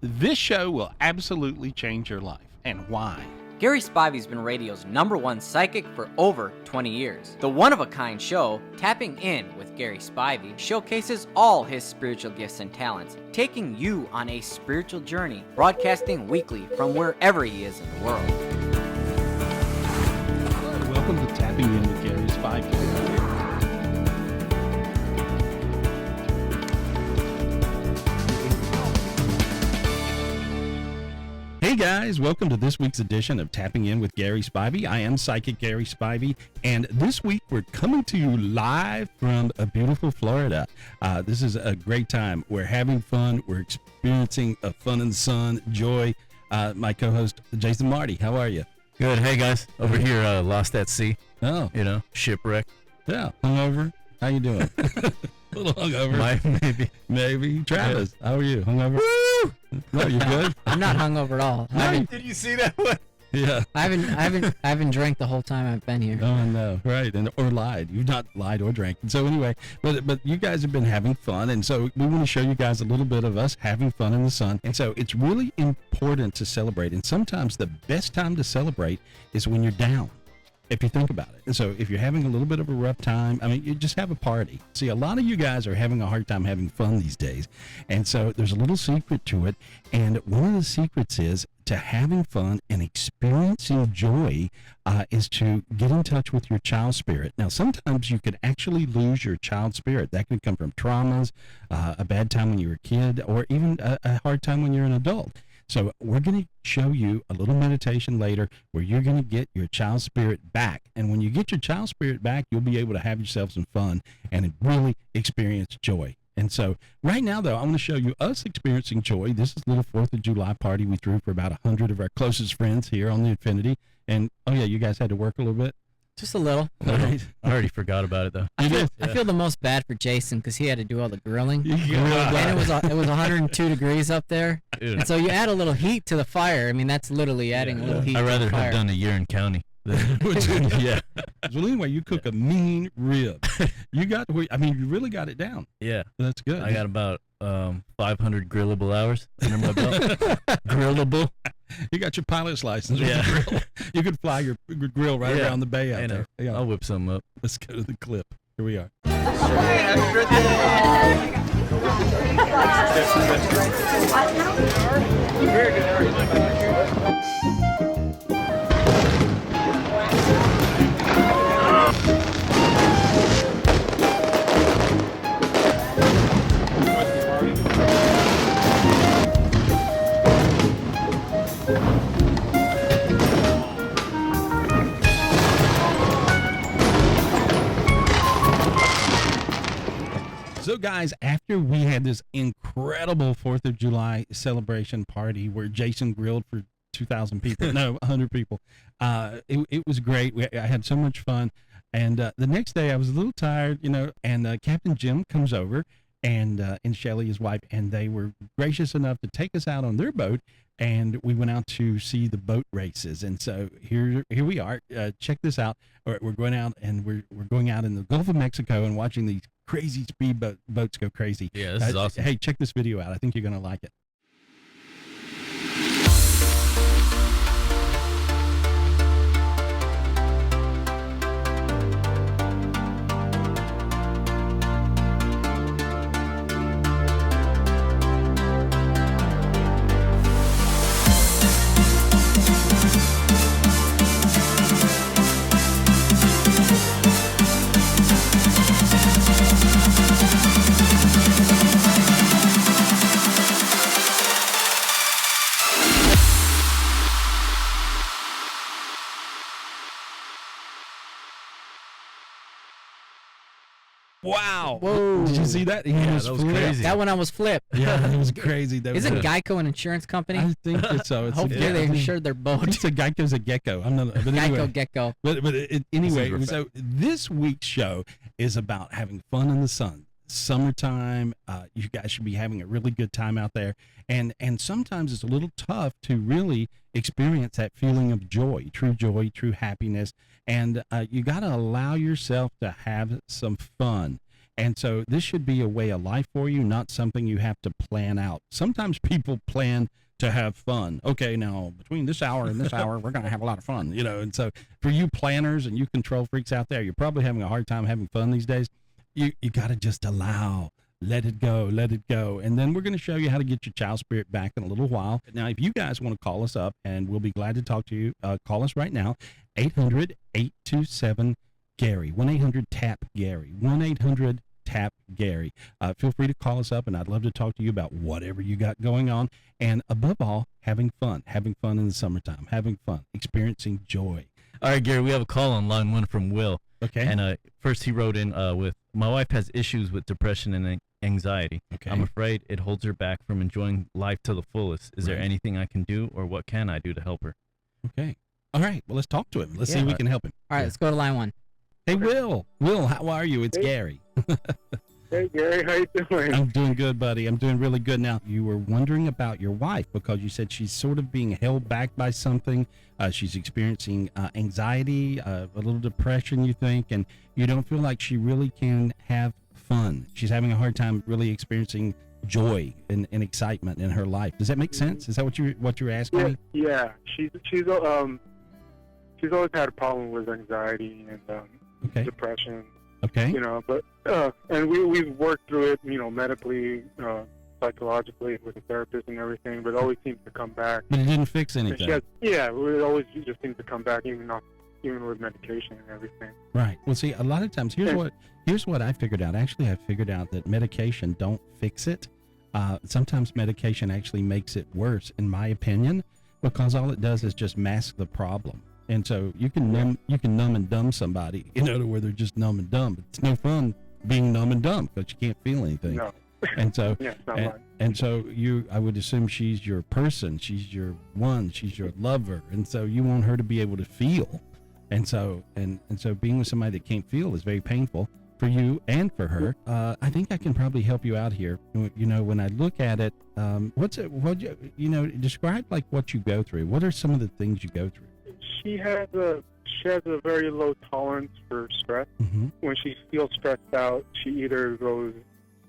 This show will absolutely change your life. And why? Gary Spivey's been radio's #1 psychic for over 20 years. The one-of-a-kind show, Tapping In with Gary Spivey, showcases all his spiritual gifts and talents, taking you on a spiritual journey, broadcasting weekly from wherever he is in the world. Hello, welcome to Tapping In with Gary Spivey. Hey guys, welcome to this week's edition of Tapping In with Gary Spivey. I am Psychic Gary Spivey, and this week we're coming to you live from a beautiful Florida. This is a great time. We're having fun. We're experiencing a fun in the sun, joy. My co-host, Jason Marty, how are you? Good. Hey guys, over here, lost at sea. Oh, Shipwreck. yeah, hungover. How you doing? A little hungover. Maybe. Travis, how are you? Hungover? Woo! No, you good? I'm not hungover at all. Did you see that one? Yeah. I haven't drank the whole time I've been here. Oh no, right, or lied. You've not lied or drank. So anyway, but you guys have been having fun, and so we want to show you guys a little bit of us having fun in the sun. And so it's really important to celebrate. And sometimes the best time to celebrate is when you're down, if you think about it. And so if you're having a little bit of a rough time, I mean, you just have a party. See, a lot of you guys are having a hard time having fun these days. And so there's a little secret to it. And one of the secrets is to having fun and experiencing joy is to get in touch with your child spirit. Now, sometimes you could actually lose your child spirit. That could come from traumas, a bad time when you were a kid, or even a hard time when you're an adult. So we're going to show you a little meditation later where you're going to get your child spirit back. And when you get your child spirit back, you'll be able to have yourself some fun and really experience joy. And so right now, though, I want to show you us experiencing joy. This is a little 4th of July party we threw for about 100 of our closest friends here on the Infinity. And, oh, yeah, you guys had to work a little bit? Just a little. I already forgot about it though. I feel the most bad for Jason because he had to do all the grilling. Yeah. And it was 102 degrees up there. Dude. And so you add a little heat to the fire. I mean, that's literally adding a little heat I'd to rather the fire. have done a year in county. Yeah. Well, anyway, you cook a mean rib. You really got it down. Yeah. That's good. I got about 500 grillable hours under my belt. Grillable. You got your pilot's license. Yeah. With the grill. You could fly your grill right around the bay out there. Yeah. I'll whip some up. Let's go to the clip. Here we are. So guys, after we had this incredible 4th of July celebration party where Jason grilled for 2,000 people, no, 100 people, it was great. I had so much fun. And the next day I was a little tired, and Captain Jim comes over and Shelly, his wife, and they were gracious enough to take us out on their boat. And we went out to see the boat races. And so here we are. Check this out. We're going out, and we're going out in the Gulf of Mexico and watching these crazy speed boats go crazy. Yeah, this is awesome. Hey, check this video out. I think you're going to like it. Wow. Whoa. Did you see that? That was crazy. That one I was flipped. Yeah, it was crazy. Isn't Geico an insurance company? I think it's so. It's Hopefully they insured their I boat. think it's a Geico's a gecko. I'm not. But anyway, Geico Gecko. Anyway, so this week's show is about having fun in the sun. Summertime, you guys should be having a really good time out there, and sometimes it's a little tough to really experience that feeling of joy, true happiness, and you got to allow yourself to have some fun. And so this should be a way of life for you, not something you have to plan out. Sometimes people plan to have fun. Okay, now between this hour and this hour, we're going to have a lot of fun, you know. And so for you planners and you control freaks out there, you're probably having a hard time having fun these days. You got to just allow. Let it go, let it go. And then we're going to show you how to get your child spirit back in a little while. Now, if you guys want to call us up, and we'll be glad to talk to you, call us right now, 800-827-GARY, 1-800-TAP-GARY, 1-800-TAP-GARY. Feel free to call us up, and I'd love to talk to you about whatever you got going on. And above all, having fun in the summertime, having fun, experiencing joy. All right, Gary, we have a call on line 1 from Will. Okay. And first he wrote in with, my wife has issues with depression and anxiety. Okay. I'm afraid it holds her back from enjoying life to the fullest. Is there Right. anything I can do, or what can I do to help her? Okay. All right. Well, let's talk to him. Let's see if we can help him. All right, let's go to line 1. Hey, Will. Will, how are you? It's Gary. Hey, Gary, how you doing? I'm doing good, buddy. I'm doing really good. Now, you were wondering about your wife because you said she's sort of being held back by something. She's experiencing anxiety, a little depression, you think, and you don't feel like she really can have fun. She's having a hard time really experiencing joy and excitement in her life. Does that make sense? Is that what you're asking me? Yeah. She's always had a problem with anxiety and Okay. depression. Okay. You know, but and we've worked through it, you know, medically, psychologically with a therapist and everything, but it always seems to come back. But it didn't fix And anything. it always just seems to come back, even with medication and everything. Right. Well, see, a lot of times, here's what I figured out. Actually, I figured out that medication don't fix it. Sometimes medication actually makes it worse, in my opinion, because all it does is just mask the problem. And so you can numb and dumb somebody, you know, to where they're just numb and dumb. But it's no fun being numb and dumb because you can't feel anything. No. And so, Yeah, it's not fun. and so I would assume she's your person, she's your one, she's your lover, and so you want her to be able to feel. And so being with somebody that can't feel is very painful for you and for her. I think I can probably help you out here. You know, when I look at it, describe like what you go through. What are some of the things you go through? She has a very low tolerance for stress. Mm-hmm. When she feels stressed out, she either goes,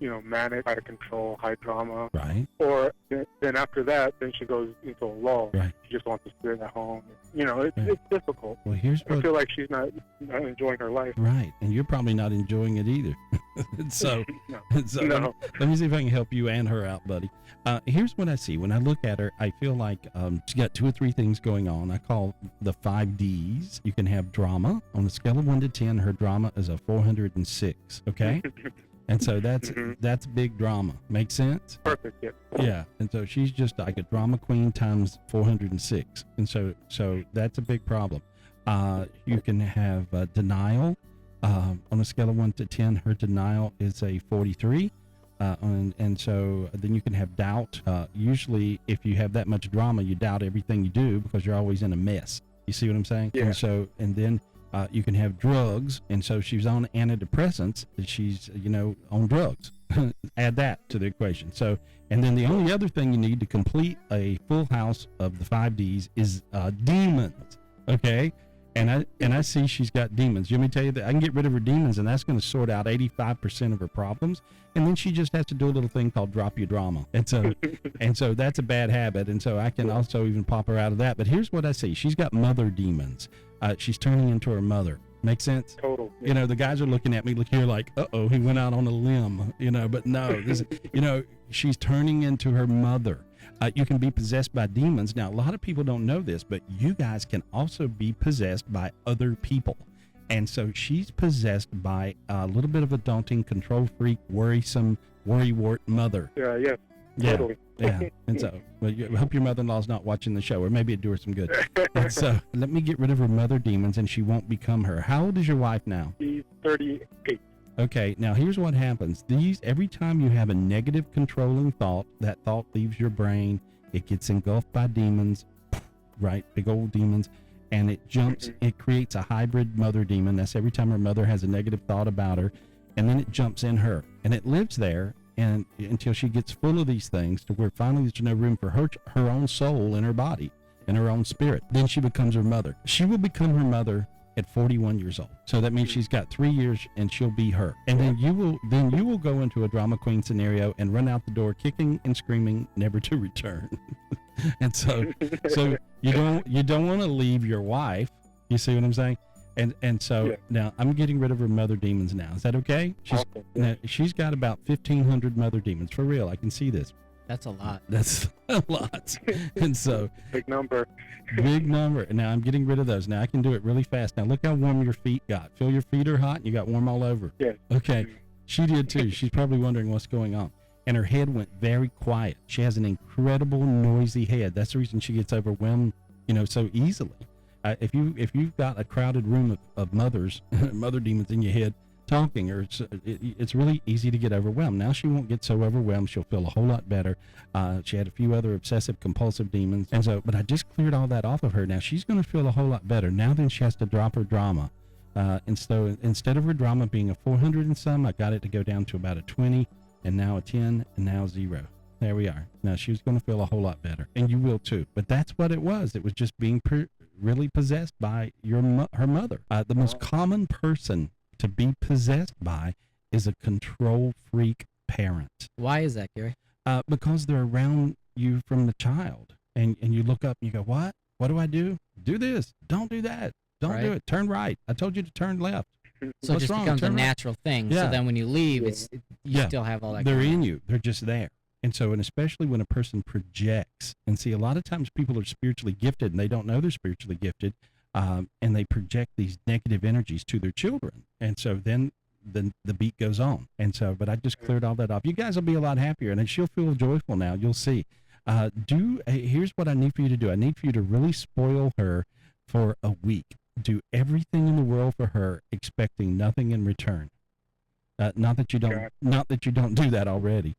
you know, manic, out of control, high drama, Right. or then after that, then she goes into a lull. Right. She just wants to sit at home. You know, it's difficult. Well, here's I what. feel like she's not enjoying her life. Right, and you're probably not enjoying it either. so No. let me see if I can help you and her out, buddy. Here's what I see. When I look at her, I feel like she's got 2 or 3 things going on. I call the 5 Ds. You can have drama. On a scale of 1 to 10, her drama is a 406, okay? And so that's big drama. Make sense? Perfect. Yeah. Yeah, and so she's just like a drama queen times 406, and so that's a big problem. You can have denial. On a scale of 1 to 10, her denial is a 43, and so then you can have doubt. Usually, if you have that much drama, you doubt everything you do because you're always in a mess. You see what I'm saying? Yeah. And then you can have drugs, and so she's on antidepressants. She's on drugs. Add that to the equation. So, and then the only other thing you need to complete a full house of the 5 Ds is demons. Okay, and I see she's got demons. Let me tell you that I can get rid of her demons, and that's going to sort out 85% of her problems. And then she just has to do a little thing called drop your drama. And so that's a bad habit. And so I can also even pop her out of that. But here's what I see: she's got mother demons. She's turning into her mother. Make sense? Total. You know, the guys are looking at me, look here, like, uh-oh, he went out on a limb, but no, this, she's turning into her mother. You can be possessed by demons. Now, a lot of people don't know this, but you guys can also be possessed by other people. And so she's possessed by a little bit of a daunting, control freak, worrisome, worrywart mother. Yeah. Yes. Yeah. Totally. Yeah. And so, well, I hope your mother-in-law's not watching the show, or maybe it'd do her some good. And so let me get rid of her mother demons, and she won't become her. How old is your wife now? She's 38. Okay, now here's what happens. Every time you have a negative controlling thought, that thought leaves your brain, it gets engulfed by demons, right? Big old demons, and it jumps, it creates a hybrid mother demon. That's every time her mother has a negative thought about her, and then it jumps in her, and it lives there and until she gets full of these things, to where finally there's no room for her own soul in her body and her own spirit. Then she becomes her mother. She will become her mother at 41 years old. So that means she's got 3 years and she'll be her. And then you will go into a drama queen scenario and run out the door kicking and screaming, never to return. And so you don't want to leave your wife. You see what I'm saying? And so now I'm getting rid of her mother demons now. Is that okay? She's got about 1,500 mother demons for real. I can see this. That's a lot. That's a lot. And so Big number. big number. And now I'm getting rid of those. Now I can do it really fast. Now look how warm your feet got. Feel your feet are hot and you got warm all over. Yeah. Okay. She did too. She's probably wondering what's going on. And her head went very quiet. She has an incredible noisy head. That's the reason she gets overwhelmed, so easily. If you've got a crowded room of mother demons in your head talking, or it's really easy to get overwhelmed. Now she won't get so overwhelmed. She'll feel a whole lot better. She had a few other obsessive compulsive demons, and so, but I just cleared all that off of her. Now she's going to feel a whole lot better. Now then she has to drop her drama. And so instead of her drama being a 400 and some, I got it to go down to about a 20, and now a 10, and now 0. There we are. Now she's going to feel a whole lot better, and you will too. But that's what it was. It was just being really possessed by her mother. The most common person to be possessed by is a control freak parent. Why is that, Gary? Because they're around you from the child, and you look up and you go, what do I do? Do this. Don't do that. Don't do it. Turn right. I told you to turn left. So it just becomes a natural thing. Yeah. So then when you leave, you still have all that. They're in you. They're just there. And so, and especially when a person projects, and see, a lot of times people are spiritually gifted and they don't know they're spiritually gifted, and they project these negative energies to their children. And so then the beat goes on. And so, but I just cleared all that off. You guys will be a lot happier, and she'll feel joyful now. You'll see. Here's what I need for you to do. I need for you to really spoil her for a week. Do everything in the world for her, expecting nothing in return. Not that you don't do that already.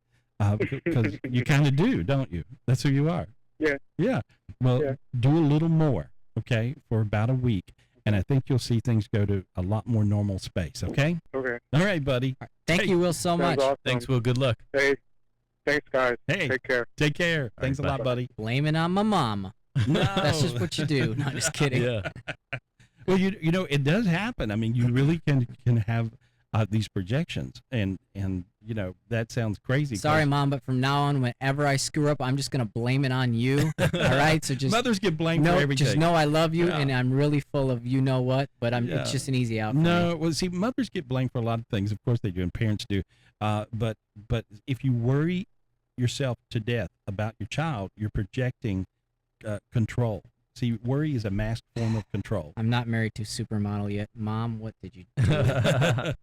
Because you kind of do, don't you? That's who you are. Yeah. Yeah. Well, do a little more, okay, for about a week, and I think you'll see things go to a lot more normal space, okay? Okay. All right, buddy. All right. Thank you, Will, so much. Awesome. Thanks, Will. Good luck. Hey, thanks, guys. Hey. Take care. Take care. Thanks a lot, buddy. Blame it on my mama. No. That's just what you do. No, just kidding. Yeah. Well, it does happen. I mean, you really can have these projections, and that sounds crazy. Sorry, Mom, but from now on, whenever I screw up, I'm just gonna blame it on you. All right, so just mothers get blamed for everything. Just know I love you, Yeah. and I'm really full of you know what. But it's just an easy out. For me. Well, see, mothers get blamed for a lot of things. Of course they do, and parents do. But if you worry yourself to death about your child, you're projecting control. See, worry is a masked form of control. I'm not married to a supermodel yet. Mom, what did you do?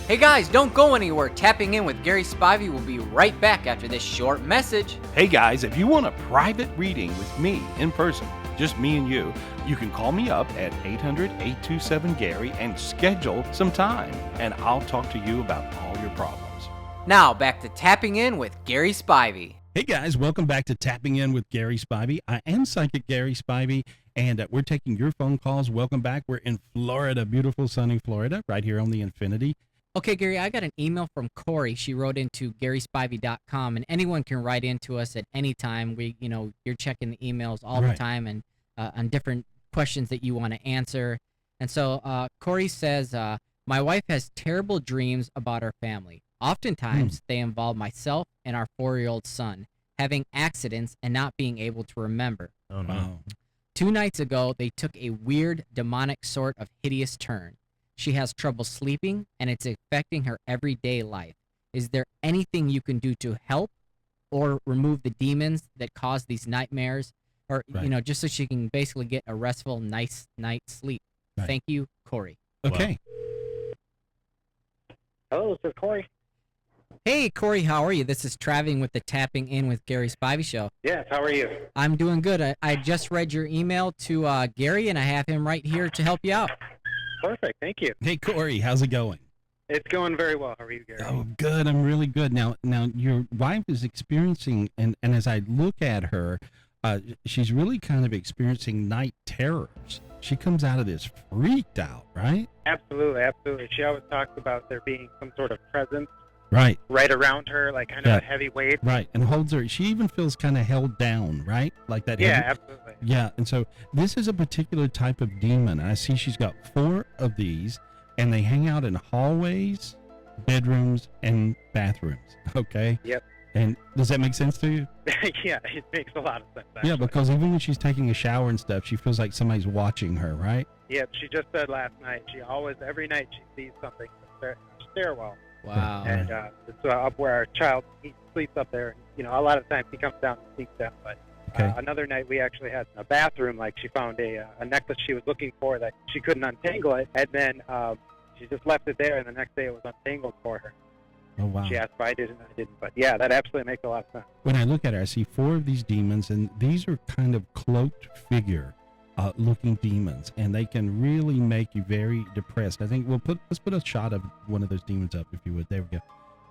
Hey guys, don't go anywhere. Tapping in with Gary Spivey will be right back after this short message. Hey guys, if you want a private reading with me in person, just me and you can call me up at 800-827-GARY and schedule some time, and I'll talk to you about all your problems. Now back to Tapping In with Gary Spivey. Hey guys, welcome back to Tapping In with Gary Spivey. I am Psychic Gary Spivey, and we're taking your phone calls. Welcome back. We're in Florida, beautiful sunny Florida, right here on the Infinity. Okay, Gary, I got an email from Corey. She wrote into GarySpivey.com, and anyone can write into us at any time. You're checking the emails all the time and on different questions that you want to answer. And so Corey says, my wife has terrible dreams about our family. Oftentimes, they involve myself and our 4-year-old son having accidents and not being able to remember. Oh, no. Wow. 2 nights ago, they took a weird, demonic sort of hideous turn. She has trouble sleeping, and it's affecting her everyday life. Is there anything you can do to help or remove the demons that cause these nightmares? Or, just so she can basically get a restful, nice night's sleep. Right. Thank you, Corey. Okay. Hello, this is Corey. Hey, Corey, how are you? This is Travis with the Tapping In with Gary Spivey show. Yes, how are you? I'm doing good. I just read your email to Gary, and I have him right here to help you out. Perfect, thank you. Hey, Corey, how's it going? It's going very well. How are you, Gary? Oh, good. I'm really good. Now your wife is experiencing, and as I look at her, she's really kind of experiencing night terrors. She comes out of this freaked out, right? Absolutely, absolutely. She always talks about there being some sort of presence Right. right around her, like kind of Yeah. a heavy weight. Right. And holds her. She even feels kind of held down, right? Like that. Yeah, heavy- absolutely. Yeah. And so this is a particular type of demon. I see she's got 4 of these, and they hang out in hallways, bedrooms, and bathrooms. Okay. Yep. And does that make sense to you? Yeah, it makes a lot of sense. Yeah, Actually. because even when she's taking a shower and stuff, she feels like somebody's watching her, right? Yep, she just said last night. Every night she sees something in the stairwell, Wow. and it's up where our child he sleeps up there. You know, a lot of times he comes down and sneaks down. But Okay. another night we actually had in a bathroom, like she found a necklace she was looking for that she couldn't untangle it, and then she just left it there, and the next day it was untangled for her. Oh, wow. She asked if I did, and I didn't. But yeah, that absolutely makes a lot of sense. When I look at her, I see 4 of these demons, and these are kind of cloaked figure looking demons, and they can really make you very depressed. I think let's put a shot of one of those demons up, if you would. There we go.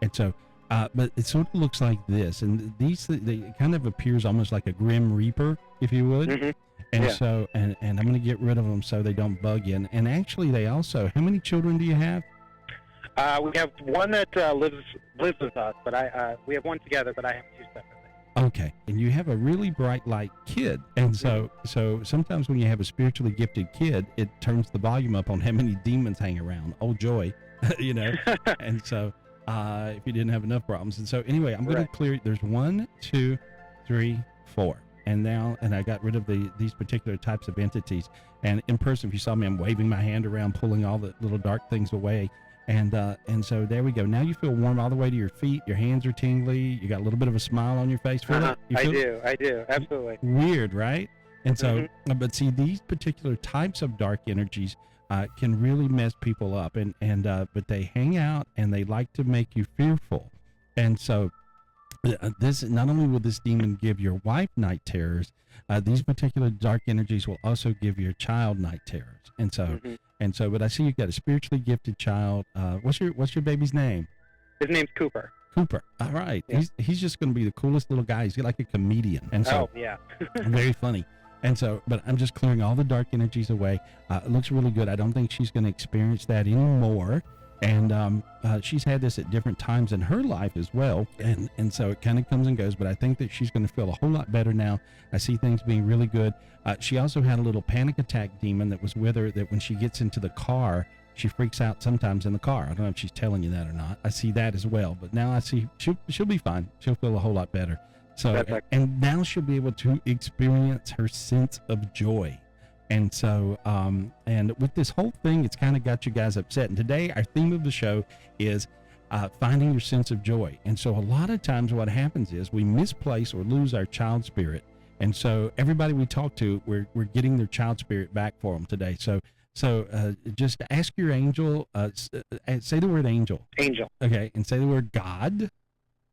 And so, but it sort of looks like this, and it kind of appears almost like a grim reaper, if you would. Mm-hmm. And Yeah. so, and I'm going to get rid of them so they don't bug you. And actually, they also, how many children do you have? We have one that lives with us, but we have one together, but I have 2 separately. Okay. And you have a really bright light kid. And so sometimes when you have a spiritually gifted kid, it turns the volume up on how many demons hang around. Oh, joy. You know? And so if you didn't have enough problems. And so anyway, I'm going to clear, there's 1, 2, 3, 4. And I got rid of these particular types of entities. And in person, if you saw me, I'm waving my hand around, pulling all the little dark things away. And so there we go. Now you feel warm all the way to your feet. Your hands are tingly. You got a little bit of a smile on your face. Feel it? You feel I do, absolutely. weird, right? And so, but see, these particular types of dark energies can really mess people up, but they hang out and they like to make you fearful. And so, this not only will this demon give your wife night terrors, these particular dark energies will also give your child night terrors. And so, but I see you've got a spiritually gifted child. What's your baby's name? His name's Cooper. Cooper. All right. Yeah. He's just going to be the coolest little guy. He's like a comedian. And so, Oh, yeah. very funny. And so, but I'm just clearing all the dark energies away. It looks really good. I don't think she's going to experience that anymore. And she's had this at different times in her life as well. And so it kind of comes and goes, but I think that she's going to feel a whole lot better now. I see things being really good. She also had a little panic attack demon that was with her, that when she gets into the car, she freaks out sometimes in the car. I don't know if she's telling you that or not. I see that as well. But now I see she'll be fine. She'll feel a whole lot better. So, and now she'll be able to experience her sense of joy. And so, and with this whole thing, it's kind of got you guys upset. And today, our theme of the show is finding your sense of joy. And so a lot of times what happens is we misplace or lose our child spirit. And so everybody we talk to, we're getting their child spirit back for them today. So just ask your angel, say the word angel. Angel. Okay. And say the word God.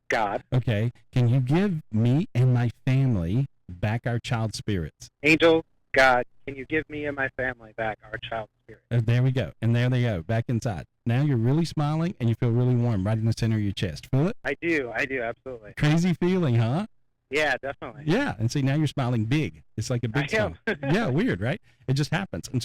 God. Okay. Can you give me and my family back our child spirits? Angel. God, can you give me and my family back our child spirit? There we go. And there they go, back inside. Now you're really smiling and you feel really warm right in the center of your chest. Feel it? I do, absolutely. Crazy feeling, huh? Yeah, definitely. Yeah. And see, now you're smiling big. It's like a big smile. Yeah, weird, right? It just happens. And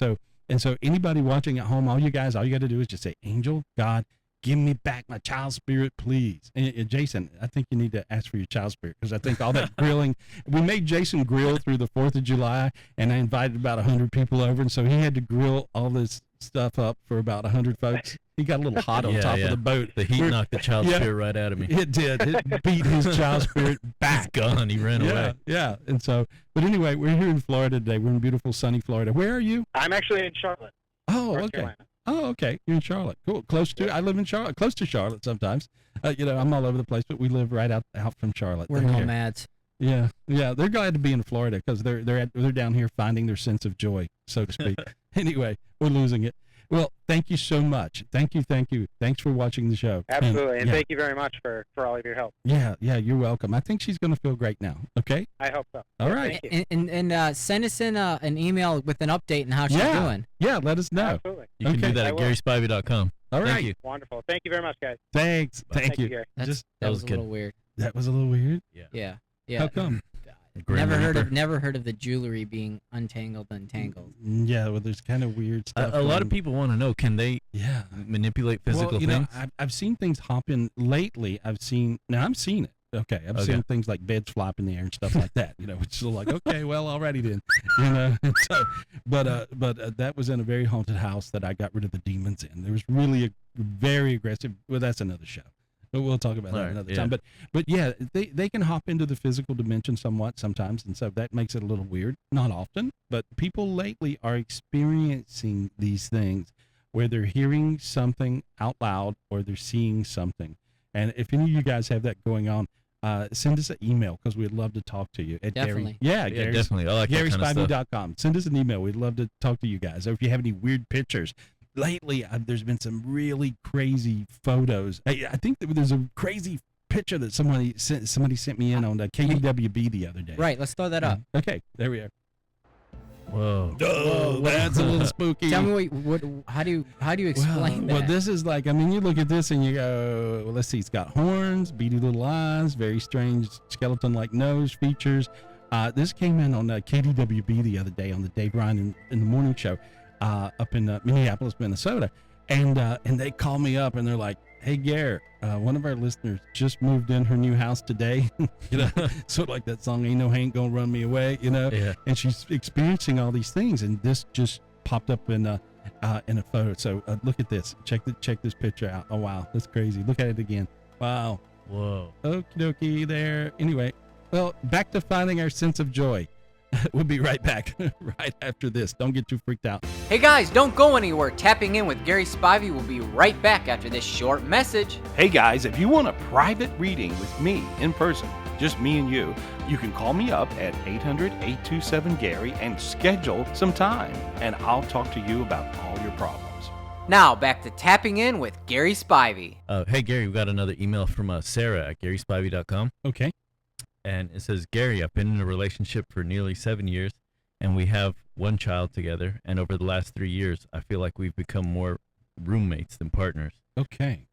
so anybody watching at home, all you got to do is just say, Angel, God, give me back my child spirit, please. And Jason, I think you need to ask for your child spirit, because I think all that grilling, we made Jason grill through the 4th of July, and I invited about 100 people over, and so he had to grill all this stuff up for about 100 folks. He got a little hot on top of the boat. The heat knocked the child spirit right out of me. It did. It beat his child spirit back. He's gone. He ran away. Yeah. And so, but anyway, we're here in Florida today. We're in beautiful, sunny Florida. Where are you? I'm actually in Charlotte. Oh, North okay. Carolina. Oh, okay. You're in Charlotte. Cool. I live in Charlotte. Close to Charlotte sometimes. I'm all over the place, but we live right out from Charlotte. We're nomads. Yeah. They're glad to be in Florida because they're down here finding their sense of joy, so to speak. Anyway, we're losing it. Well, thank you so much. Thank you. Thanks for watching the show. Absolutely. And thank you very much for all of your help. Yeah, you're welcome. I think she's going to feel great now. Okay? I hope so. All right. And send us in an email with an update on how she's doing. Yeah, let us know. Absolutely. You can do that at GarySpivey.com. All right. Thank you. Wonderful. Thank you very much, guys. Thanks. Thank you. Gary. That was a little weird. That was a little weird? Yeah. How come? Grim Reaper. Never heard of the jewelry being untangled. Yeah, well, there's kind of weird stuff. A lot of going- people want to know, can they Yeah. manipulate physical well, things? I've seen things hop in lately. I've seen it. Okay, I've seen things like beds flop in the air and stuff like that. It's still like, okay, well, alrighty then. So, but that was in a very haunted house that I got rid of the demons in. There was really a very aggressive. Well, that's another show. But we'll talk about that another time. But yeah, they can hop into the physical dimension somewhat sometimes, and so that makes it a little weird. Not often, but people lately are experiencing these things where they're hearing something out loud or they're seeing something. And if any of you guys have that going on, send us an email because we'd love to talk to you. At Definitely. Gary, Yeah, definitely. I like that kind of stuff. GarySpivey.com. Send us an email. We'd love to talk to you guys. Or if you have any weird pictures. Lately, there's been some really crazy photos. I think that there's a crazy picture that somebody sent me in on the KUWB the other day. Right. Let's throw that up. Okay, there we are. Whoa. Oh, that's a little spooky. Tell me how do you explain that? Well, this is like, you look at this and you go, well, let's see, it's got horns, beady little eyes, very strange skeleton-like nose features. This came in on KDWB the other day on the Dave Ryan in the morning show up in Minneapolis, Minnesota. And they call me up and they're like, hey, Gare, one of our listeners just moved in her new house today. Sort of like that song, Ain't No Ain't Gonna Run Me Away, Yeah. And she's experiencing all these things. And this just popped up in a photo. So look at this. Check this picture out. Oh, wow. That's crazy. Look at it again. Wow. Whoa. Okie dokie there. Anyway, well, back to finding our sense of joy. We'll be right back right after this. Don't get too freaked out. Hey guys, don't go anywhere. Tapping in with Gary Spivey will be right back after this short message. Hey guys, if you want a private reading with me in person, just me and you can call me up at 800-827-GARY and schedule some time, and I'll talk to you about all your problems. Now back to Tapping In with Gary Spivey. Hey, Gary, we got another email from Sarah at GarySpivey.com. Okay. And it says, Gary, I've been in a relationship for nearly 7 years, and we have one child together. And over the last 3 years, I feel like we've become more roommates than partners. Okay.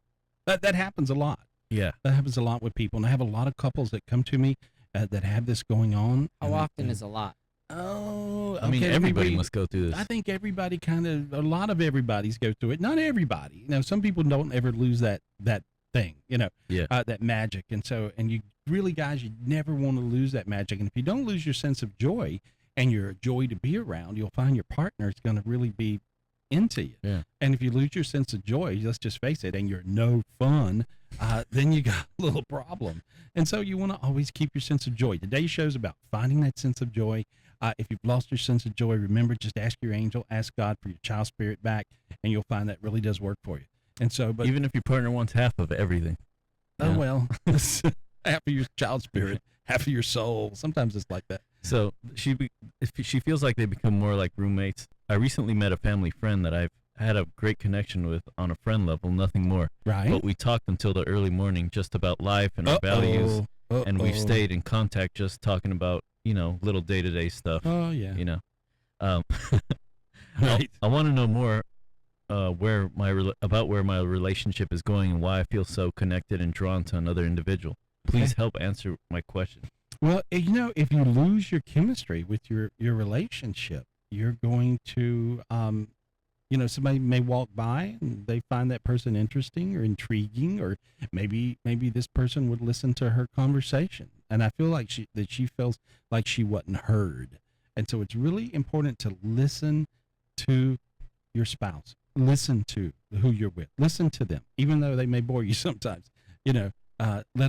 That happens a lot. Yeah. That happens a lot with people. And I have a lot of couples that come to me that have this going on. How often is a lot? Oh, I mean, okay, everybody must go through this. I think everybody a lot of everybody's go through it. Not everybody. Some people don't ever lose that thing, Yeah. that magic. And you really, guys, you never want to lose that magic. And if you don't lose your sense of joy and you're a joy to be around, you'll find your partner is going to really be into you. Yeah. And if you lose your sense of joy, let's just face it, and you're no fun, then you got a little problem. And so you want to always keep your sense of joy. Today's show's about finding that sense of joy. If you've lost your sense of joy, remember, just ask your angel, ask God for your child spirit back, and you'll find that really does work for you. And so, but even if your partner wants half of everything. oh, well, half of your child spirit, half of your soul. Sometimes it's like that. So if she feels like they become more like roommates. I recently met a family friend that I've had a great connection with on a friend level, nothing more. Right. But we talked until the early morning just about life and our values. And we've stayed in contact just talking about, little day-to-day stuff. Oh, yeah. Right. I want to know more where my relationship is going and why I feel so connected and drawn to another individual. Please help answer my question. Well, if you lose your chemistry with your relationship, you're going to, somebody may walk by and they find that person interesting or intriguing, or maybe this person would listen to her conversation. And I feel like she feels like she wasn't heard. And so it's really important to listen to your spouse. Listen to who you're with. Listen to them, even though they may bore you sometimes. Let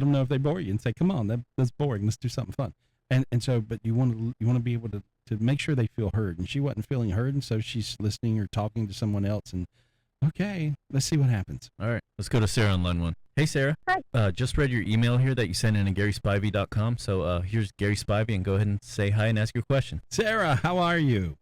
them know if they bore you and say, "Come on, that's boring. Let's do something fun." And so, but you want to be able to make sure they feel heard. And she wasn't feeling heard, and so she's listening or talking to someone else. And okay, let's see what happens. All right, let's go to Sarah on line 1. Hey, Sarah. Hi. Just read your email here that you sent in at GarySpivey.com. So here's Gary Spivey, and go ahead and say hi and ask your question. Sarah, how are you?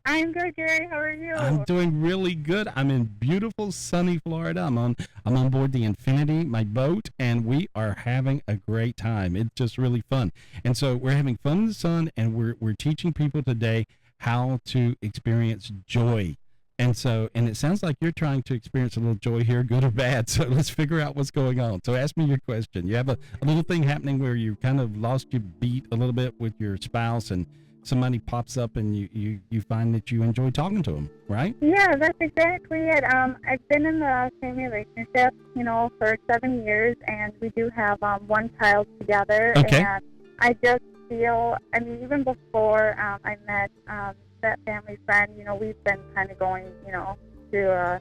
I'm good, Gary. How are you? I'm doing really good. I'm in beautiful, sunny Florida. I'm on board the Infinity, my boat, and we are having a great time. It's just really fun. And so we're having fun in the sun, and we're teaching people today how to experience joy And it sounds like you're trying to experience a little joy here, good or bad. So let's figure out what's going on. So ask me your question. You have a little thing happening where you kind of lost your beat a little bit with your spouse, and somebody pops up and you find that you enjoy talking to them, right? Yeah, that's exactly it. I've been in the same relationship, for 7 years, and we do have one child together. Okay. And I just feel, even before I met that family friend, we've been kind of going, through a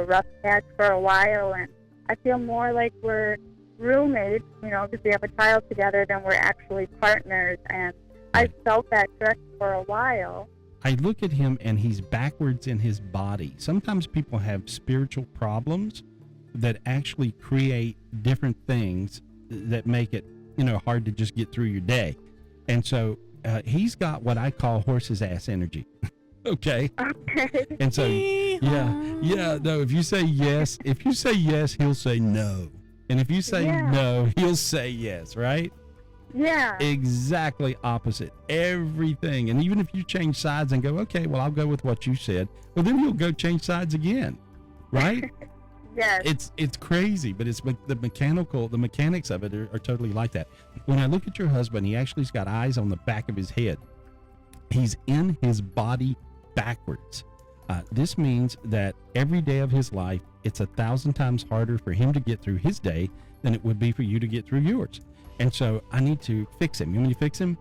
rough patch for a while, and I feel more like we're roommates, because we have a child together, than we're actually partners, and I felt that drift for a while. I look at him and he's backwards in his body. Sometimes people have spiritual problems that actually create different things that make it, hard to just get through your day. And so he's got what I call horse's ass energy. Okay. Okay. And so, no, if you say yes, he'll say no. And if you say no, he'll say yes, right? Yeah. Exactly opposite. Everything. And even if you change sides and go, okay, well, I'll go with what you said, well, then you'll go change sides again, right? Yes. It's crazy, but it's the mechanics of it are totally like that. When I look at your husband, he actually's got eyes on the back of his head. He's in his body backwards. This means that every day of his life, it's 1,000 times harder for him to get through his day than it would be for you to get through yours. And so I need to fix him. You want me to fix him?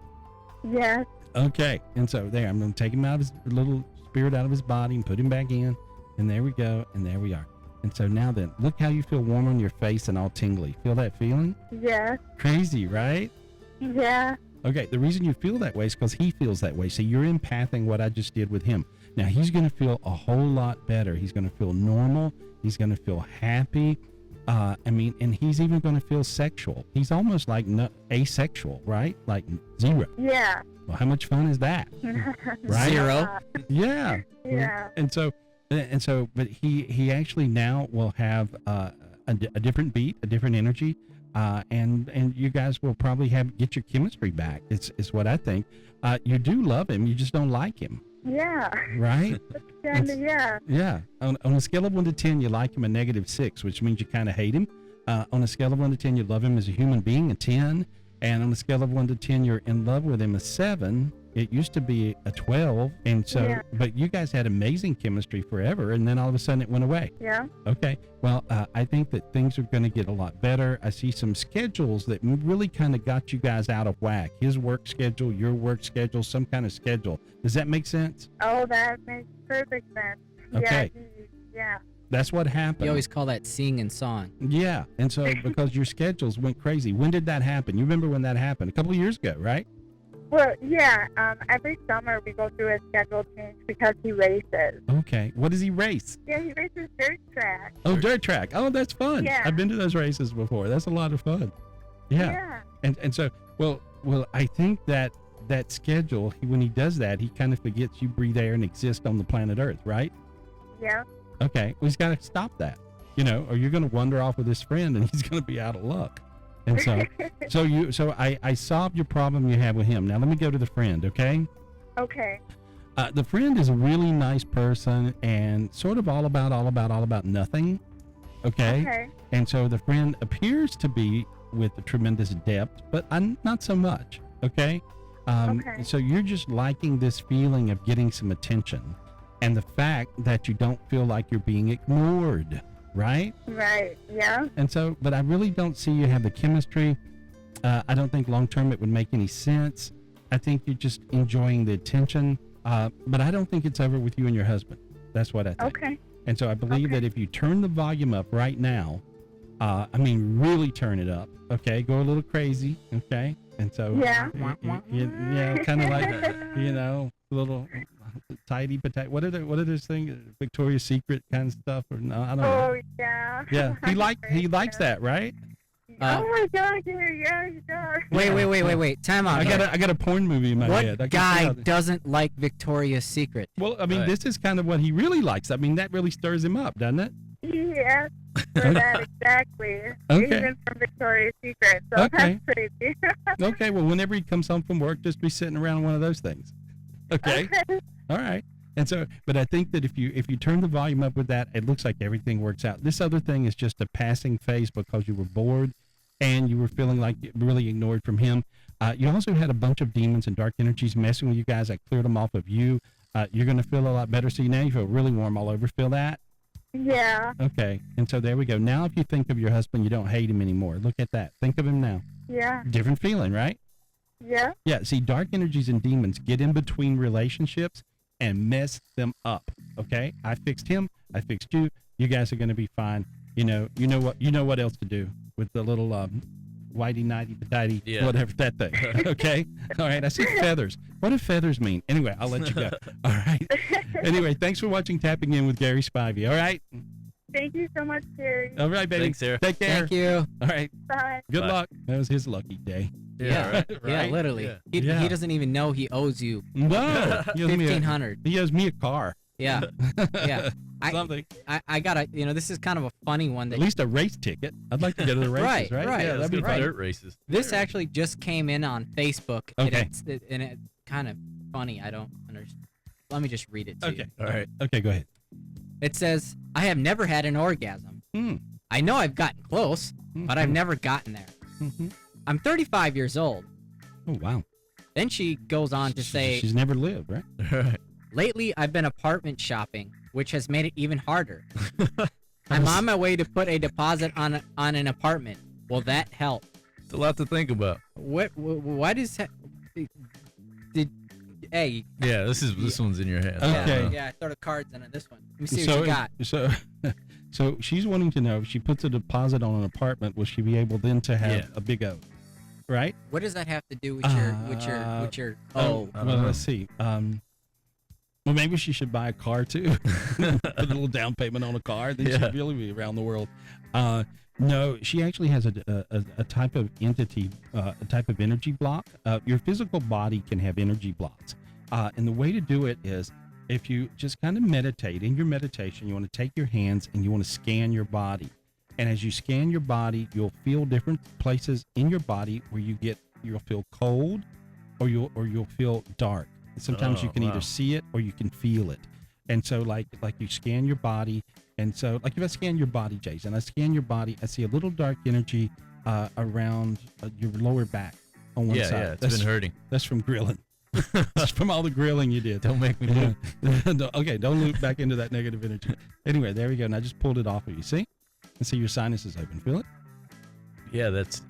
Yes. Okay. And so there, I'm going to take him out of his little spirit out of his body and put him back in. And there we go. And there we are. And so now then, look how you feel warm on your face and all tingly. Feel that feeling? Yes. Crazy, right? Yeah. Okay. The reason you feel that way is because he feels that way. So you're empathing what I just did with him. Now he's going to feel a whole lot better. He's going to feel normal. He's going to feel happy. And he's even going to feel sexual. He's almost like asexual, right? Like zero. Yeah. Well, how much fun is that? Right? Zero. Yeah. Yeah. And so, but he actually now will have a different beat, a different energy, and you guys will probably get your chemistry back. It's what I think. You do love him, you just don't like him. Yeah. Right? Yeah. Yeah. On a scale of 1 to 10, you like him a -6, which means you kind of hate him. On a scale of 1 to 10, you love him as a human being, a 10. And on a scale of 1 to 10, you're in love with him, a 7. It used to be a 12. And so, but you guys had amazing chemistry forever. And then all of a sudden it went away. Yeah. Okay. Well, I think that things are going to get a lot better. I see some schedules that really kind of got you guys out of whack. His work schedule, your work schedule, some kind of schedule. Does that make sense? Oh, that makes perfect sense. Okay. Yeah. That's what happened. You always call that sing and song. Yeah. And so because your schedules went crazy. When did that happen? You remember when that happened? A couple of years ago, right? Well, yeah. Every summer we go through a schedule change because he races. Okay. What does he race? Yeah, he races dirt track. Oh, dirt track. Oh, that's fun. Yeah. I've been to those races before. That's a lot of fun. Yeah. And so, well, I think that schedule, when he does that, he kind of forgets you breathe air and exist on the planet Earth, right? Yeah. Okay. Well, he's got to stop that, or you're going to wander off with his friend and he's going to be out of luck. And so, I solved your problem you have with him. Now let me go to the friend. Okay. Okay. The friend is a really nice person and sort of all about nothing. Okay. Okay. And so the friend appears to be with a tremendous depth, but not so much. Okay. Okay. So you're just liking this feeling of getting some attention and the fact that you don't feel like you're being ignored. Right? Right. Yeah. And so, but I really don't see you have the chemistry. I don't think long term it would make any sense. I think you're just enjoying the attention. But I don't think it's over with you and your husband. That's what I think. Okay. And so I believe that if you turn the volume up right now, really turn it up. Okay. Go a little crazy. Okay. And so, kind of like, little tidy potato. What are those things? Victoria's Secret kind of stuff, or no? I don't know. Oh yeah. Yeah, he likes that, right? Oh my God! Yeah, he does. Wait. Time out. I got a porn movie in my head. What guy doesn't like Victoria's Secret? Well, I mean, this is kind of what he really likes. I mean, that really stirs him up, doesn't it? Yes, for that exactly. Okay. Even from Victoria's Secret, so Okay. that's crazy. Okay, well, whenever he comes home from work, just be sitting around one of those things. Okay. All right. And so, but I think that if you turn the volume up with that, it looks like everything works out. This other thing is just a passing phase because you were bored and you were feeling like really ignored from him. You also had a bunch of demons and dark energies messing with you guys. I cleared them off of you. You're going to feel a lot better. See, now you feel really warm all over. Feel that? Yeah. Okay. And so there we go. Now, if you think of your husband, you don't hate him anymore. Look at that. Think of him now. Yeah. Different feeling, right? Yeah. Yeah. See, dark energies and demons get in between relationships and mess them up. Okay. I fixed him. I fixed you. You guys are going to be fine. You know what else to do with the little whitey nighty patati, whatever that thing. Okay. All right. I see feathers. What do feathers mean? Anyway, I'll let you go. All right. Anyway, thanks for watching Tapping In with Gary Spivey. All right. Thank you so much, Gary. All right, baby. Thanks, Sarah. Take care. Thank you. All right. Bye. Good Bye. luck. That was his lucky day. Yeah, yeah, literally. Yeah. He doesn't even know he owes you No. He owes me a- $1,500. He owes me a car. Yeah, yeah. Something. I gotta, this is kind of a funny one that At least a race ticket. I'd like to go to the races, right? right. Yeah, that'd be Let's go fun. to dirt races. this actually just came in on Facebook. Okay. And it's kind of funny. I don't understand. Let me just read it to you. Okay. All right. Okay, go ahead. It says, I have never had an orgasm. Hmm. I know I've gotten close, but I've never gotten there. Mm-hmm. I'm 35 years old. Oh, wow. Then she goes on to say, She's never lived, right? All right. lately I've been apartment shopping, which has made it even harder. I'm on my way to put a deposit on an apartment. Will that help? It's a lot to think about. What is that? Hey. Yeah, this one's in your hand. Okay. Yeah, I throw the cards in this one. Let me see what you got. So she's wanting to know if she puts a deposit on an apartment, will she be able then to have a big O, right? What does that have to do with your Well, let's see. Well, maybe she should buy a car too. Put a little down payment on a car. Then she'd really be around the world. No, she actually has a type of entity, a type of energy block. Your physical body can have energy blocks. And the way to do it is if you just kind of meditate. In your meditation, you want to take your hands and you want to scan your body. And as you scan your body, you'll feel different places in your body where you'll feel cold or you'll feel dark. Sometimes you can either see it or you can feel it. And so like you scan your body. And so like if I scan your body, Jason, I scan your body, I see a little dark energy around your lower back on one side. Yeah, it's been hurting. That's from grilling. That's from all the grilling you did. Don't make me loop. Okay, don't loop back into that negative energy. Anyway, there we go. And I just pulled it off of you. See? And see your sinuses open. Feel it? Yeah, that's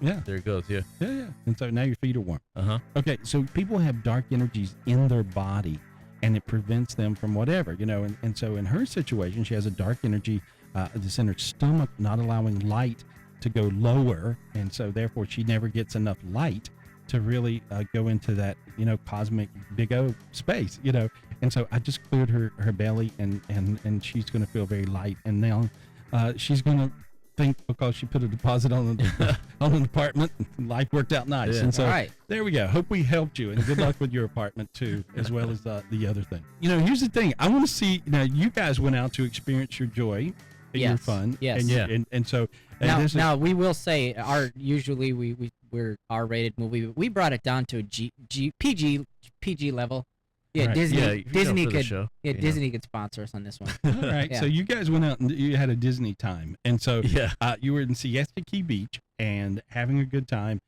Yeah. there it goes. Yeah. Yeah. And so now your feet are warm. Uh-huh. Okay, so people have dark energies in their body and it prevents them from whatever, and so in her situation, she has a dark energy that's in her stomach, not allowing light to go lower. And so therefore she never gets enough light to really go into that, cosmic big O space, And so I just cleared her belly and she's going to feel very light. And now she's going to think because she put a deposit on an apartment, life worked out nice. Yeah. And so All right. there we go. Hope we helped you, and good luck with your apartment too, as well as the other thing. Here's the thing. I want to see. Now, you guys went out to experience your joy and your Yes. fun. Yes. And so Now we will say usually we're R-rated movie. We brought it down to a PG level. Yeah, Right. Disney. Yeah, if you Disney go for the could. show, Yeah, you know. Disney could sponsor us on this one. all right. Yeah. So you guys went out and you had a Disney time, and so Yeah. you were in Siesta Key Beach and having a good time.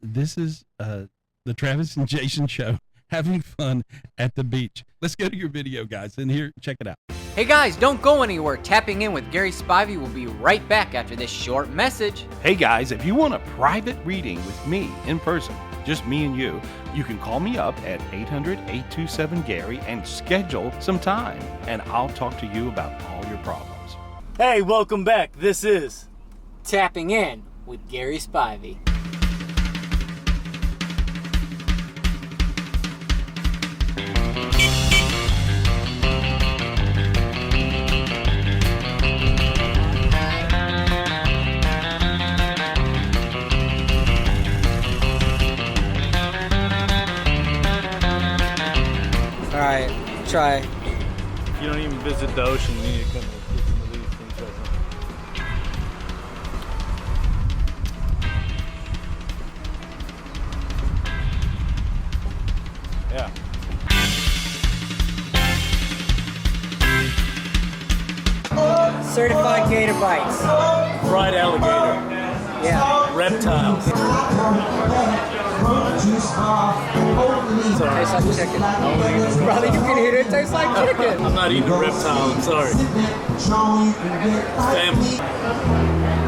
This is the Travis and Jason show, having fun at the beach. Let's go to your video, guys, and here, check it out. Hey guys, don't go anywhere. Tapping In with Gary Spivey will be right back after this short message. Hey guys, if you want a private reading with me in person, just me and you can call me up at 800-827-GARY and schedule some time, and I'll talk to you about all your problems. Hey, welcome back. This is Tapping In with Gary Spivey. All right, try. if you don't even visit the ocean, you need to come and get some of these things right now. Yeah. certified gator bites. Fried alligator. Yeah. Reptiles. Sorry. Tastes like chicken. Brother, you can hear it. It tastes like chicken. I'm not eating a reptile. I'm sorry. Family.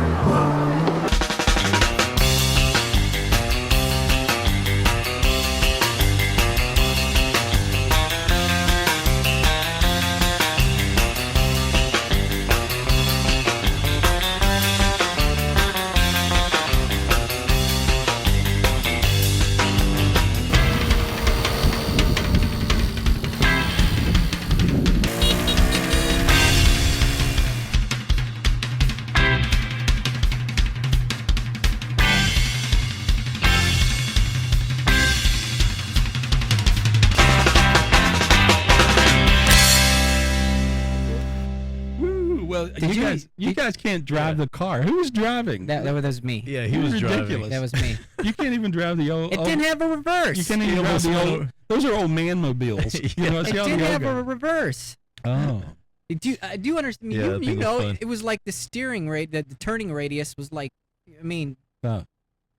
Woo! Well, you guys can't drive the car. Who was driving? That was me. Yeah, he was ridiculous. driving. That was me. You can't even drive the old. It didn't have a reverse. You can't even He drive the almost old. went Those are old man mobiles. You know, It see how didn't the have old a guy- reverse. Oh. Do you understand? Yeah, that you thing was know, fun. it was like the steering rate, the turning radius was like, I mean, Oh. it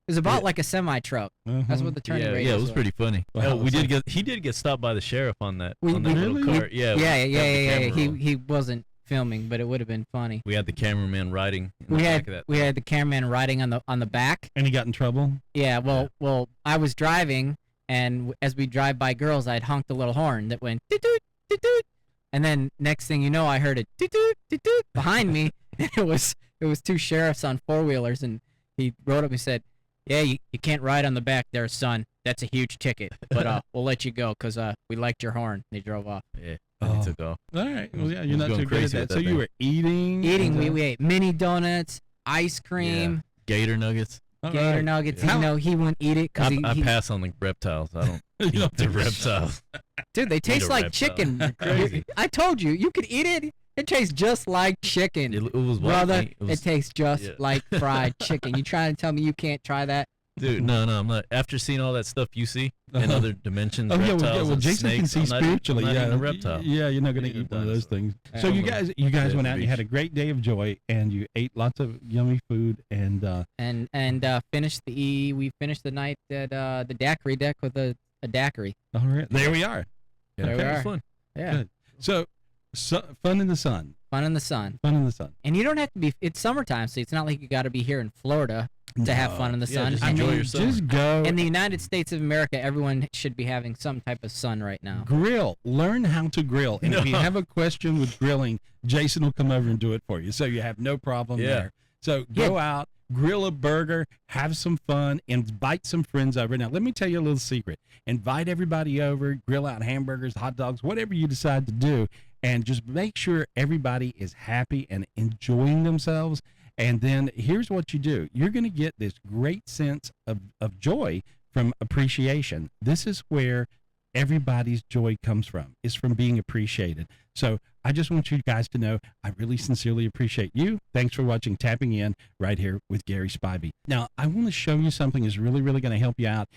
was about Yeah. like a semi truck. That's what the turning Yeah, radius yeah, it was pretty funny. Wow, Oh, so- he did get stopped by the sheriff on that We little really? car. Yeah, Yeah. we had the camera rolling. He wasn't filming, but it would have been funny. We had the cameraman riding in We the had back of that. we had the cameraman riding on the back. And he got in trouble. Yeah, well, I was driving, and as we drive by girls, I'd honked the little horn that went toot toot toot toot, and then next thing you know, I heard it toot toot toot toot behind me, and it was two sheriffs on 4-wheelers, and he rode up and said, "Yeah, you can't ride on the back there, son. That's a huge ticket, but we'll let you go because we liked your horn." They drove off. Yeah, Oh. he took off. All right. Well, yeah, He you're was not going too good at crazy that. with So that you thing. were eating. Eating, and, we ate mini donuts, ice cream, Gator nuggets. all gator right. nuggets. How- Even though he wouldn't eat it because I he pass on the reptiles. I don't You eat don't the think- reptiles. dude, they taste a like reptile. chicken. Crazy. I told you, you could eat it. It tastes just like chicken. It was white Brother, meat. it tastes just yeah. like fried chicken. You trying to tell me you can't try that? Dude, no, I'm not. After seeing all that stuff you see in Uh-huh. other dimensions, Oh yeah, reptiles well, and Jason can snakes, see I'm not eating- spiritually. I'm not yeah, eating a reptile. Yeah, you're not going to Eating a eat one of those dinosaur. things. So Yeah. you guys Yeah, went the out. You had a beach. great day of joy, and you ate lots of yummy food. And And finished we finished the night at the daiquiri deck with a daiquiri. all right, there we are. Yeah, There it we was are. fun. Yeah, Good. So, fun in the sun. fun in the sun. Fun in the sun. And you don't have to be. It's summertime, so it's not like you got to be here in Florida to have fun in the Yeah, sun. just I enjoy mean, your summer. Just go. in the United States of America, everyone should be having some type of sun right now. Grill. Learn how to grill. And if you No. have a question with grilling, Jason will come over and do it for you. So you have no problem Yeah. there. So go out, grill a burger, have some fun, invite some friends over. Now, let me tell you a little secret. Invite everybody over, grill out hamburgers, hot dogs, whatever you decide to do, and just make sure everybody is happy and enjoying themselves. And then here's what you do. You're going to get this great sense of joy from appreciation. This is where everybody's joy comes from, is from being appreciated. So I just want you guys to know I really sincerely appreciate you. Thanks for watching Tapping In right here with Gary Spivey. Now, I want to show you something that's really, really going to help you out.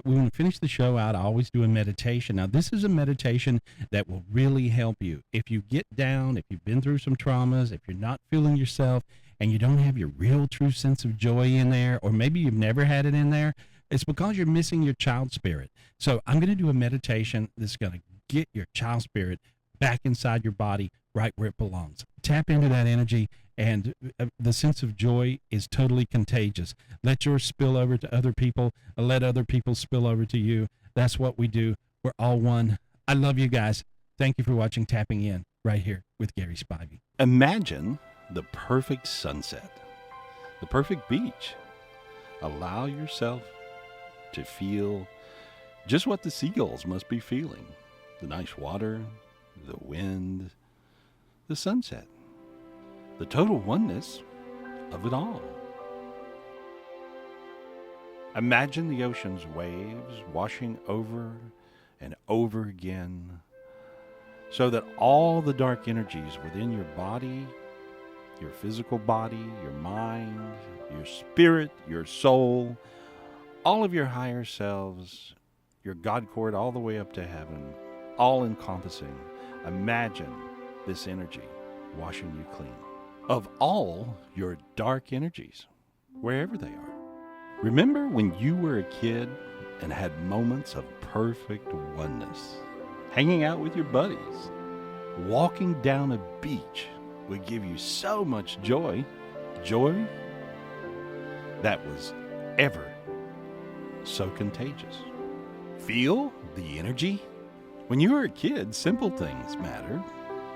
We want to finish the show out. I always do a meditation. Now, this is a meditation that will really help you. If you get down, if you've been through some traumas, if you're not feeling yourself, and you don't have your real true sense of joy in there, or maybe you've never had it in there, it's because you're missing your child spirit. So I'm going to do a meditation that's going to get your child spirit back inside your body, right where it belongs. Tap into that energy, and the sense of joy is totally contagious. Let yours spill over to other people. Let other people spill over to you. That's what we do. We're all one. I love you guys. Thank you for watching Tapping In right here with Gary Spivey. Imagine the perfect sunset, the perfect beach. Allow yourself to feel just what the seagulls must be feeling. The nice water, the wind, the sunset, the total oneness of it all. Imagine the ocean's waves washing over and over again, so that all the dark energies within your body, your physical body, your mind, your spirit, your soul, all of your higher selves, your God cord all the way up to heaven, all encompassing. Imagine this energy washing you clean. of all your dark energies, wherever they are. Remember when you were a kid and had moments of perfect oneness, hanging out with your buddies, walking down a beach would give you so much joy that was ever so contagious. Feel the energy? When you were a kid, simple things mattered,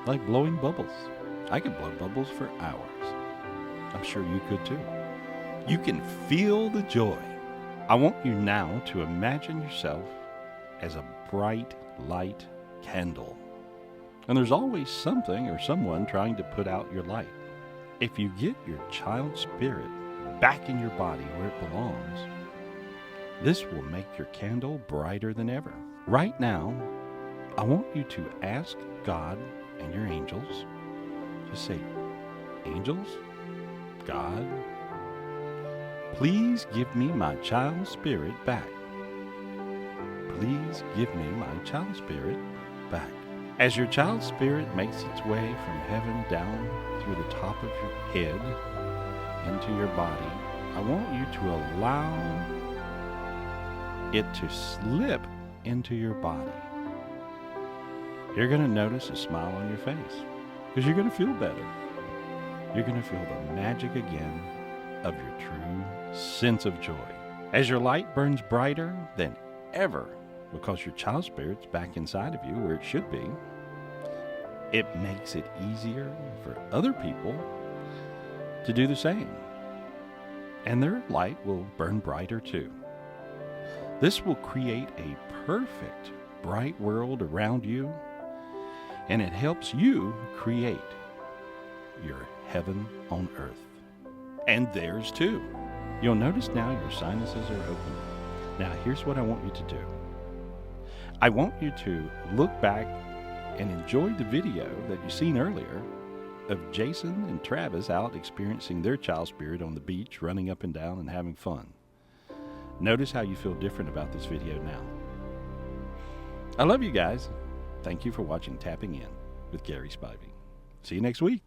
like blowing bubbles. I could blow bubbles for hours. I'm sure you could too. You can feel the joy. I want you now to imagine yourself as a bright light candle. And there's always something or someone trying to put out your light. If you get your child spirit back in your body where it belongs, this will make your candle brighter than ever. Right now, I want you to ask God and your angels, just say, angels, God, please give me my child spirit back. Please give me my child spirit back. As your child spirit makes its way from heaven down through the top of your head into your body, I want you to allow it to slip into your body. You're going to notice a smile on your face because you're going to feel better. You're going to feel the magic again of your true sense of joy. As your light burns brighter than ever because your child spirit's back inside of you where it should be, it makes it easier for other people to do the same. And their light will burn brighter too. This will create a perfect bright world around you, and it helps you create your heaven on earth. And theirs too. You'll notice now your sinuses are open. Now here's what I want you to do. I want you to look back and enjoy the video that you've seen earlier of Jason and Travis out experiencing their child spirit on the beach, running up and down and having fun. Notice how you feel different about this video now. I love you guys. Thank you for watching Tapping In with Gary Spivey. See you next week.